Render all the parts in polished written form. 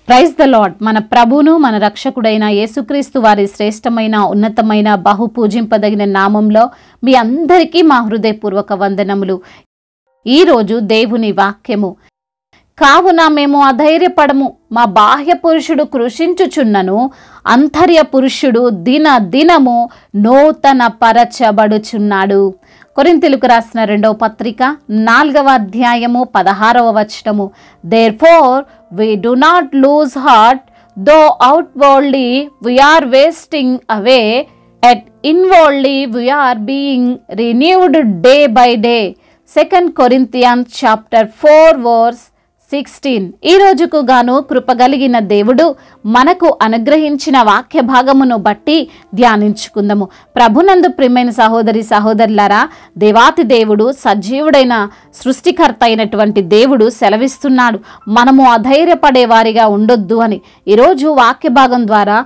Praise the lord. మన ప్రభువును మన రక్షకుడైన యేసుక్రీస్తు వారి శ్రేష్టమైన ఉన్నతమైన బహు పూజింపదగిన నామంలో మీ అందరికీ మా హృదయపూర్వక వందనములు. ఈరోజు దేవుని వాక్యము. కావున మేము అధైర్యపడము, మా బాహ్య పురుషుడు కృషించుచున్నను, అంతర్య పురుషుడు దిన దినము నూతన పరచబడుచున్నాడు. కొరింథీయులకు రాసిన 2వ పత్రిక 4వ అధ్యాయము 16వ వచనము. Therefore we do not lose heart, though outwardly we are wasting away, yet inwardly we are being renewed day by day. 2 Corinthians chapter 4 verse 16. ఈ రోజుకు గాను కృపగలిగిన దేవుడు మనకు అనుగ్రహించిన వాక్య భాగమును బట్టి ధ్యానించుకుందాము. ప్రభునందు ప్రియమైన సహోదరి సహోదరులారా, దేవాతి దేవుడు సజీవుడైన సృష్టికర్త అయినటువంటి దేవుడు సెలవిస్తున్నాడు, మనము అధైర్యపడే వారిగా ఉండొద్దు అని. ఈరోజు వాక్య భాగం ద్వారా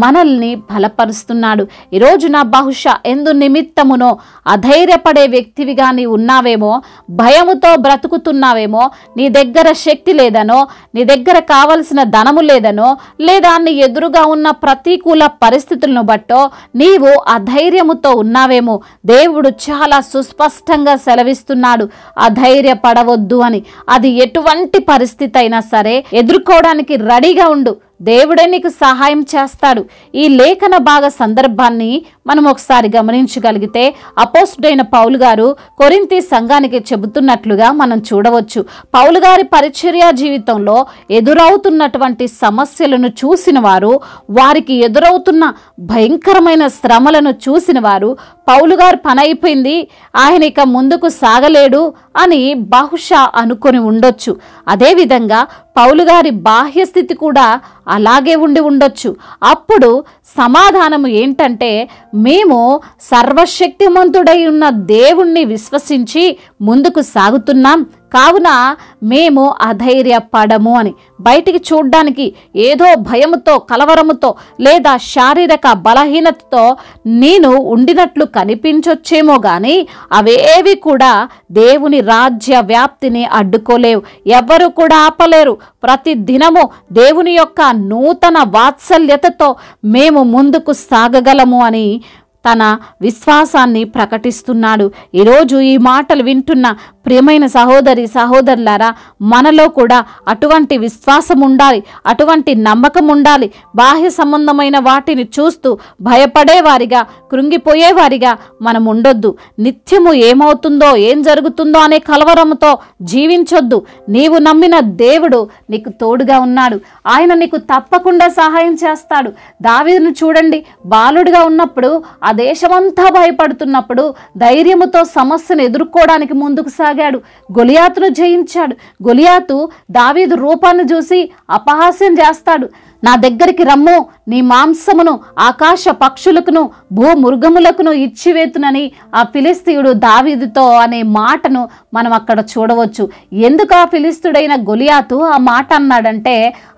మనల్ని బలపరుస్తున్నాడు. ఈరోజు నా బహుశా ఎందు నిమిత్తమునో అధైర్యపడే వ్యక్తివిగా నీ ఉన్నావేమో, భయముతో బ్రతుకుతున్నావేమో, నీ దగ్గర శక్తి లేదనో, నీ దగ్గర కావలసిన ధనము లేదనో, లేదా నీ ఎదురుగా ఉన్న ప్రతికూల పరిస్థితులను బట్టో నీవు అధైర్యముతో ఉన్నావేమో. దేవుడు చాలా సుస్పష్టంగా సెలవిస్తున్నాడు, అధైర్యపడవద్దు అని. అది ఎటువంటి పరిస్థితి అయినా సరే ఎదుర్కోవడానికి రెడీగా ఉండు, దేవుడే నీకు సహాయం చేస్తాడు. ఈ లేఖన భాగ సందర్భాన్ని మనం ఒకసారి గమనించగలిగితే అపోస్తుడైన పౌలు గారు కొరింథీ సంఘానికి చెబుతున్నట్లుగా మనం చూడవచ్చు. పౌలు గారి పరిచర్య జీవితంలో ఎదురవుతున్నటువంటి సమస్యలను చూసిన వారు, వారికి ఎదురవుతున్న భయంకరమైన శ్రమలను చూసిన వారు, పౌలు గారు పని అయిపోయింది, ఆయన ఇక ముందుకు సాగలేడు అని బహుశా అనుకొని ఉండొచ్చు. అదేవిధంగా పౌలు గారి బాహ్య స్థితి కూడా అలాగే ఉండి ఉండొచ్చు. అప్పుడు సమాధానము ఏంటంటే, మేము సర్వశక్తిమంతుడై ఉన్న దేవుణ్ణి విశ్వసించి ముందుకు సాగుతున్నాం, కావున మేము అధైర్యపడము అని. బయటికి చూడ్డానికి ఏదో భయముతో, కలవరముతో లేదా శారీరక బలహీనతతో నేను ఉండినట్లు కనిపించొచ్చేమో గాని అవేవి కూడా దేవుని రాజ్య వ్యాప్తిని అడ్డుకోలేవు, ఎవ్వరు కూడా ఆపలేరు. ప్రతి దినము దేవుని యొక్క నూతన వాత్సల్యతతో మేము ముందుకు సాగగలము అని తన విశ్వాసాన్ని ప్రకటిస్తున్నాడు. ఈరోజు ఈ మాటలు వింటున్న ప్రియమైన సహోదరి సహోదరులారా, మనలో కూడా అటువంటి విశ్వాసం ఉండాలి, అటువంటి నమ్మకం ఉండాలి. బాహ్య సంబంధమైన వాటిని చూస్తూ భయపడేవారిగా, కృంగిపోయేవారిగా మనం ఉండొద్దు. నిత్యము ఏమవుతుందో, ఏం జరుగుతుందో అనే కలవరంతో జీవించొద్దు. నీవు నమ్మిన దేవుడు నీకు తోడుగా ఉన్నాడు, ఆయన నీకు తప్పకుండా సహాయం చేస్తాడు. దావీదును చూడండి, బాలుడిగా ఉన్నప్పుడు, ఆ దేశమంతా భయపడుతున్నప్పుడు ధైర్యముతో సమస్యను ఎదుర్కోవడానికి ముందుకు సాగాడు. గొలియాతును జయించాడు. గొలియాతు దావీదు రూపాన్ని చూసి అపహాస్యం చేస్తాడు. నా దగ్గరికి రమ్ము, నీ మాంసమును ఆకాశ పక్షులకును భూమృగములకును ఇచ్చివేతునని ఆ ఫిలిస్తీయుడు దావీదుతో అనే మాటను మనం అక్కడ చూడవచ్చు. ఎందుకు ఆ ఫిలిస్తీయుడైన గొలియాతు ఆ మాట అన్నాడంటే,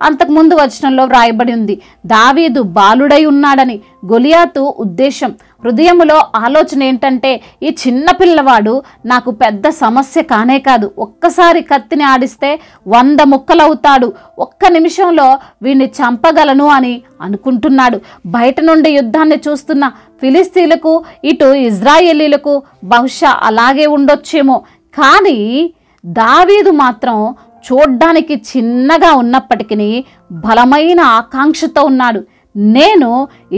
అంతకుముందు వచనంలో వ్రాయబడి ఉంది, దావీదు బాలుడై ఉన్నాడని. గొలియాతు ఉద్దేశం, హృదయములో ఆలోచన ఏంటంటే, ఈ చిన్న పిల్లవాడు నాకు పెద్ద సమస్య కానే కాదు, ఒక్కసారి కత్తిని ఆడిస్తే 100 ముక్కలవుతాడు, ఒక్క నిమిషంలో వీడిని చంపగలను అని అనుకుంటున్నాడు. బయట నుండి యుద్ధాన్ని చూస్తున్న ఫిలిస్తీన్లకు, ఇటు ఇజ్రాయేలీలకు బహుశా అలాగే ఉండొచ్చేమో. కానీ దావీదు మాత్రం చూడ్డానికి చిన్నగా ఉన్నప్పటికీ బలమైన ఆకాంక్షతో ఉన్నాడు, నేను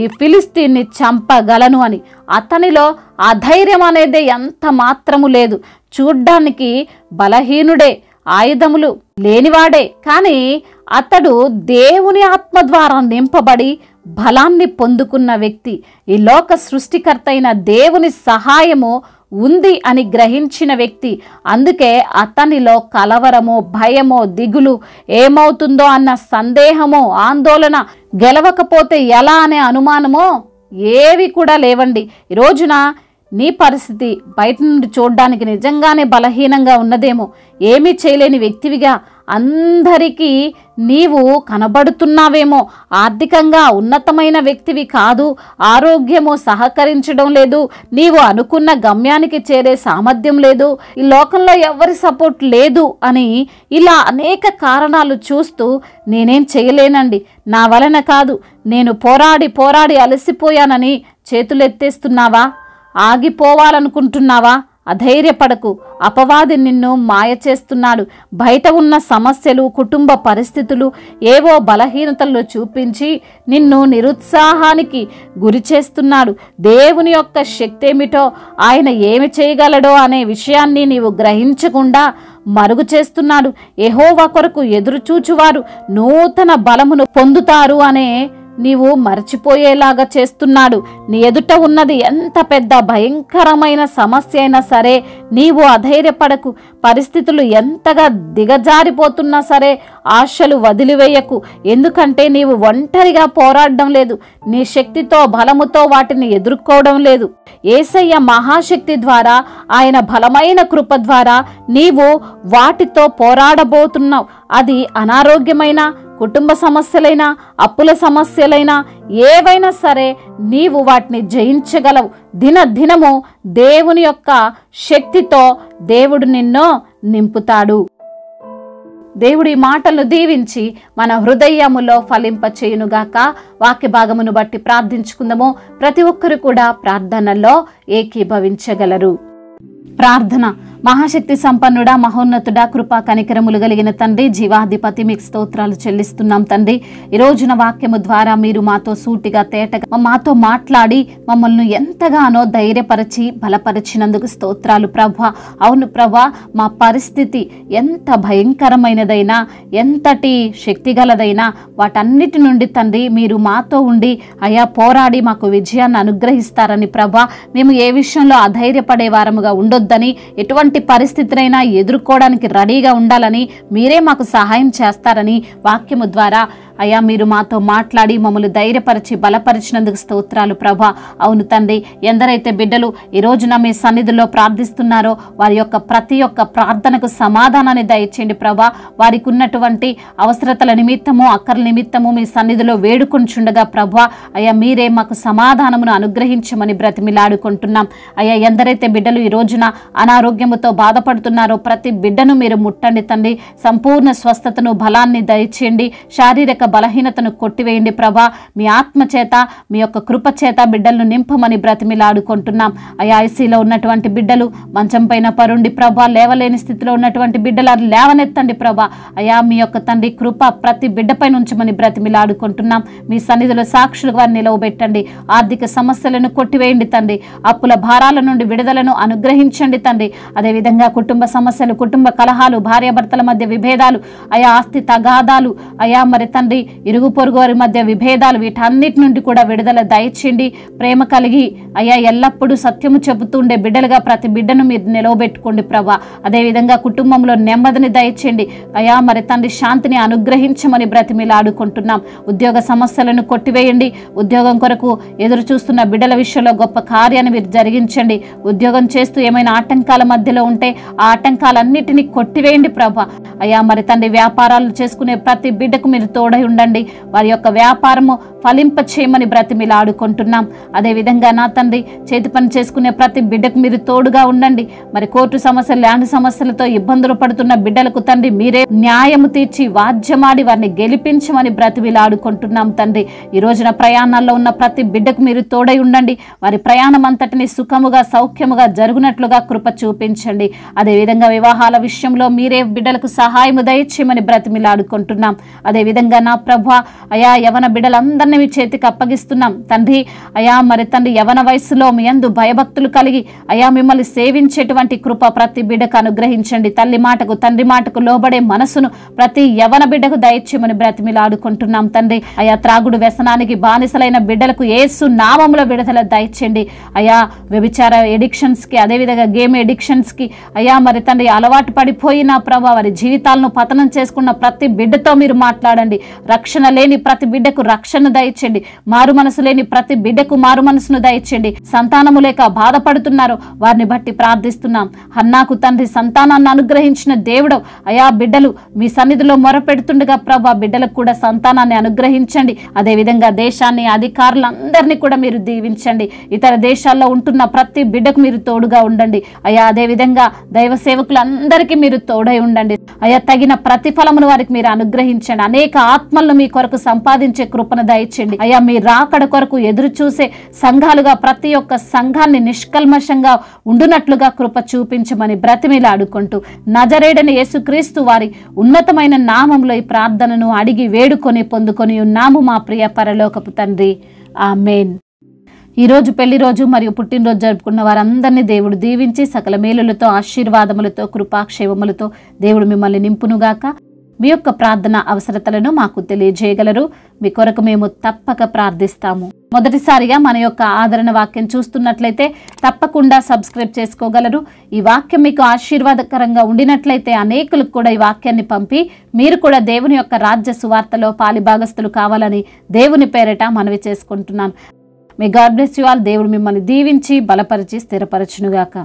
ఈ ఫిలిస్తీన్ని చంపగలను అని. అతనిలో అధైర్యం అనేది ఎంత మాత్రము లేదు. చూడ్డానికి బలహీనుడే, ఆయుధములు లేనివాడే, కానీ అతడు దేవుని ఆత్మ ద్వారా నింపబడి బలాన్ని పొందుకున్న వ్యక్తి. ఈ లోక సృష్టికర్త అయిన దేవుని సహాయము ఉంది అని గ్రహించిన వ్యక్తి. అందుకే అతనిలో కలవరమో, భయమో, దిగులు, ఏమవుతుందో అన్న సందేహమో, ఆందోళన, గెలవకపోతే ఎలా అనే అనుమానమో ఏవి కూడా లేవండి. ఈ రోజున నీ పరిస్థితి బయట నుండి చూడడానికి నిజంగానే బలహీనంగా ఉన్నదేమో, ఏమీ చేయలేని వ్యక్తివిగా అందరికీ నీవు కనబడుతున్నావేమో, ఆర్థికంగా ఉన్నతమైన వ్యక్తివి కాదు, ఆరోగ్యము సహకరించడం లేదు, నీవు అనుకున్న గమ్యానికి చేరే సామర్థ్యం లేదు, ఈ లోకంలో ఎవరి సపోర్ట్ లేదు అని ఇలా అనేక కారణాలు చూస్తూ నేనేం చేయలేనండి, నా వలన కాదు, నేను పోరాడి అలసిపోయానని చేతులెత్తేస్తున్నావా? ఆగిపోవాలనుకుంటున్నావా? అధైర్యపడకు. అపవాది నిన్ను మాయ చేస్తున్నాడు. బయట ఉన్న సమస్యలు, కుటుంబ పరిస్థితులు, ఏవో బలహీనతల్లో చూపించి నిన్ను నిరుత్సాహానికి గురి చేస్తున్నాడు. దేవుని యొక్క శక్తి ఏమిటో, ఆయన ఏమి చేయగలడో అనే విషయాన్ని నీవు గ్రహించకుండా మరుగు చేస్తున్నాడు. యెహోవా కొరకు ఎదురు చూచువారు నూతన బలమును పొందుతారు అనే నీవు మర్చిపోయేలాగా చేస్తున్నాడు. నీ ఎదుట ఉన్నది ఎంత పెద్ద భయంకరమైన సమస్య అయినా సరే నీవు అధైర్యపడకు. పరిస్థితులు ఎంతగా దిగజారిపోతున్నా సరే ఆశలు వదిలివేయకు. ఎందుకంటే నీవు ఒంటరిగా పోరాడడం లేదు, నీ శక్తితో బలముతో వాటిని ఎదుర్కోవడం లేదు. యేసయ్య మహాశక్తి ద్వారా, ఆయన బలమైన కృప ద్వారా నీవు వాటితో పోరాడబోతున్నావు. అది అనారోగ్యమైన, కుటుంబ సమస్యలైనా, అప్పుల సమస్యలైనా, ఏవైనా సరే నీవు వాటిని జయించగలవు. దినదినము దేవుని యొక్క శక్తితో దేవుడు నిన్ను నింపుతాడు. దేవుడి మాటలను దీవించి మన హృదయములో ఫలింప చేయునుగాక. వాక్య భాగమును బట్టి ప్రార్థించుకుందాము. ప్రతి ఒక్కరు కూడా ప్రార్థనలో ఏకీభవించగలరు. ప్రార్థన. మహాశక్తి సంపన్నుడా, మహోన్నతుడా, కృపా కనికరములు కలిగిన తండ్రి, జీవాధిపతి, మీకు స్తోత్రాలు చెల్లిస్తున్నాం తండ్రి. ఈ రోజున వాక్యము ద్వారా మీరు మాతో సూటిగా తేటగా మాతో మాట్లాడి మమ్మల్ని ఎంతగానో ధైర్యపరిచి బలపరిచినందుకు స్తోత్రాలు ప్రభా. అవును ప్రభా, మా పరిస్థితి ఎంత భయంకరమైనదైనా, ఎంతటి శక్తిగలదైనా వాటన్నిటి నుండి తండ్రి మీరు మాతో ఉండి అయా పోరాడి మాకు విజయాన్ని అనుగ్రహిస్తారని ప్రభా. మేము ఏ విషయంలో అధైర్యపడే వారముగా ఉండొద్దని, ఎటువంటి పరిస్థితినైనా ఎదుర్కోవడానికి రెడీగా ఉండాలని, మీరే మాకు సహాయం చేస్తారని వాక్యము ద్వారా అయ్యా మీరు మాతో మాట్లాడి మమ్మల్ని ధైర్యపరిచి బలపరిచినందుకు స్తోత్రాలు ప్రభా. అవును తండ్రి, ఎందరైతే బిడ్డలు ఈ రోజున మీ సన్నిధిలో ప్రార్థిస్తున్నారో వారి యొక్క ప్రతి ఒక్క ప్రార్థనకు సమాధానాన్ని దయచేయండి ప్రభా. వారికి ఉన్నటువంటి అవసరతల నిమిత్తము, అక్కర్ల నిమిత్తము మీ సన్నిధిలో వేడుకొంచుండగా ప్రభా అయ్యా మీరే మాకు సమాధానమును అనుగ్రహించమని బ్రతిమిలాడుకుంటున్నాం. అయ్యా ఎందరైతే బిడ్డలు ఈ రోజున అనారోగ్యముతో బాధపడుతున్నారో ప్రతి బిడ్డను మీరు ముట్టండి తండ్రి. సంపూర్ణ స్వస్థతను, బలాన్ని దయచేయండి. శారీరక బలహీనతను కొట్టివేయండి ప్రభా. మీ ఆత్మ చేత, మీ యొక్క కృప చేత బిడ్డలను నింపమని బ్రతిమిలాడుకుంటున్నాం. అయా ఐసీలో ఉన్నటువంటి బిడ్డలు మంచం పైన పరుండి ప్రభా, లేవలేని స్థితిలో ఉన్నటువంటి బిడ్డలు లేవనెత్తండి ప్రభా. అయా మీ యొక్క తండ్రి కృప ప్రతి బిడ్డపై ఉంచమని బ్రతిమిలాడుకుంటున్నాం. మీ సన్నిధిలో సాక్షులుగా వారిని నిలవబెట్టండి. ఆర్థిక సమస్యలను కొట్టివేయండి తండ్రి. అప్పుల భారాల నుండి విడుదలను అనుగ్రహించండి తండ్రి. అదేవిధంగా కుటుంబ సమస్యలు, కుటుంబ కలహాలు, భార్యాభర్తల మధ్య విభేదాలు, అయా ఆస్తి తగాదాలు, అయా మరి తండ్రి ఇరుగు పొరుగు వారి మధ్య విభేదాలు, వీటన్నిటి నుండి కూడా విడుదల దయచేయండి. ప్రేమ కలిగి అయ్యా ఎల్లప్పుడూ సత్యము చెబుతుండే బిడ్డలుగా ప్రతి బిడ్డను మీరు నిలవబెట్టుకోండి ప్రభా. అదేవిధంగా కుటుంబంలో నెమ్మదిని దయచేయండి అయ్యా మరి తండ్రి. శాంతిని అనుగ్రహించమని బ్రతిమిలాడుకుంటున్నాం. ఉద్యోగ సమస్యలను కొట్టివేయండి. ఉద్యోగం కొరకు ఎదురు చూస్తున్న బిడ్డల విషయంలో గొప్ప కార్యాన్ని మీరు జరిగించండి. ఉద్యోగం చేస్తూ ఏమైనా ఆటంకాల మధ్యలో ఉంటే ఆ ఆటంకాలన్నిటినీ కొట్టివేయండి ప్రభా. అయ్యా మరి తండ్రి వ్యాపారాలు చేసుకునే ప్రతి బిడ్డకు మీరు తోడై ఉండండి. వారి యొక్క వ్యాపారము ఫలింప చేయమని బ్రతిమిలాడుకుంటున్నాం. అదేవిధంగా నా తండ్రి చేతి పని చేసుకునే ప్రతి బిడ్డకు మీరు తోడుగా ఉండండి. మరి కోర్టు సమస్యలు, ల్యాండ్ సమస్యలతో ఇబ్బందులు పడుతున్న బిడ్డలకు తండ్రి మీరే న్యాయము తీర్చి వాద్యమాడి వారిని గెలిపించమని బ్రతిమిలాడుకుంటున్నాం తండ్రి. ఈ రోజున ప్రయాణాల్లో ఉన్న ప్రతి బిడ్డకు మీరు తోడై ఉండండి. వారి ప్రయాణం అంతటిని సుఖముగా, సౌఖ్యముగా జరుగునట్లుగా కృప చూపించండి. అదేవిధంగా వివాహాల విషయంలో మీరే బిడ్డలకు సహాయము దయచేయమని బ్రతిమిలాడుకుంటున్నాం. అదేవిధంగా నా ప్రభా అయా యవన బిడ్డలందరినీ మీ చేతికి అప్పగిస్తున్నాం తండ్రి. అయా మరి తండ్రి యవన వయసులో మీ యందు భయభక్తులు కలిగి అయా మిమ్మల్ని సేవించేటువంటి కృప ప్రతి బిడ్డకు అనుగ్రహించండి. తల్లి మాటకు, తండ్రి మాటకు లోబడే మనసును ప్రతి యవన బిడ్డకు దయచేయమని బ్రతిమిలాడుకుంటున్నాం తండ్రి. అయా త్రాగుడు వ్యసనానికి బానిసలైన బిడ్డలకు యేసు నామములో విడుదల దయచేయండి. అయా వ్యభిచార ఎడిక్షన్స్ కి, అదేవిధంగా గేమ్ ఎడిక్షన్స్ కి అయా మరి తండ్రి అలవాటు పడిపోయిన ప్రభా వారి జీవితాలను పతనం చేసుకున్న ప్రతి బిడ్డతో మీరు మాట్లాడండి. రక్షణ లేని ప్రతి బిడ్డకు రక్షణ దయచేయండి. మారు మనసు లేని ప్రతి బిడ్డకు మారు మనసును దయచేయండి. సంతానము లేక బాధపడుతున్నారు, వారిని బట్టి ప్రార్థిస్తున్నాం. హన్నాకు తండ్రి సంతానాన్ని అనుగ్రహించిన దేవుడు అయా, బిడ్డలు మీ సన్నిధిలో మొరపెడుతుండగా ప్రభా బిడ్డలకు కూడా సంతానాన్ని అనుగ్రహించండి. అదేవిధంగా దేశాన్ని, అధికారులందరినీ కూడా మీరు దీవించండి. ఇతర దేశాల్లో ఉంటున్న ప్రతి బిడ్డకు మీరు తోడుగా ఉండండి అయా. అదేవిధంగా దైవ సేవకులందరికీ మీరు తోడై ఉండండి అయా. తగిన ప్రతిఫలమును వారికి మీరు అనుగ్రహించండి. అనేక ఆత్మలను మీ కొరకు సంపాదించే కృపను దయచేయండి అయ్యా. మీ రాకడ కొరకు ఎదురు చూసే సంఘాలుగా ప్రతి ఒక్క సంఘాన్ని నిష్కల్మషంగా ఉండునట్లుగా కృప చూపించమని బ్రతిమిలాడుకుంటూ నజరేయుడైన యేసుక్రీస్తు వారి ఉన్నతమైన నామంలో ఈ ప్రార్థనను అడిగి వేడుకొని పొందుకొని ఉన్నాము మా ప్రియ పరలోకపు తండ్రి. ఆమేన్. ఈరోజు పెళ్లి రోజు మరియు పుట్టినరోజు జరుపుకున్న వారందరినీ దేవుడు దీవించి సకల మేలులతో, ఆశీర్వాదములతో, కృపాక్షేమములతో దేవుడు మిమ్మల్ని నింపునుగాక. మీ యొక్క ప్రార్థన అవసరతలను మాకు తెలియజేయగలరు. మీ కొరకు మేము తప్పక ప్రార్థిస్తాము. మొదటిసారిగా మన యొక్క ఆదరణ వాక్యం చూస్తున్నట్లయితే తప్పకుండా సబ్స్క్రైబ్ చేసుకోగలరు. ఈ వాక్యం మీకు ఆశీర్వాదకరంగా ఉండినట్లయితే అనేకులకు కూడా ఈ వాక్యాన్ని పంపి మీరు కూడా దేవుని యొక్క రాజ్య సువార్తలో పాలిభాగస్తులు కావాలని దేవుని పేరిట మనవి చేసుకుంటున్నాను. May God bless you all. దేవుడు మిమ్మల్ని దీవించి బలపరిచి స్థిరపరచునుగాక.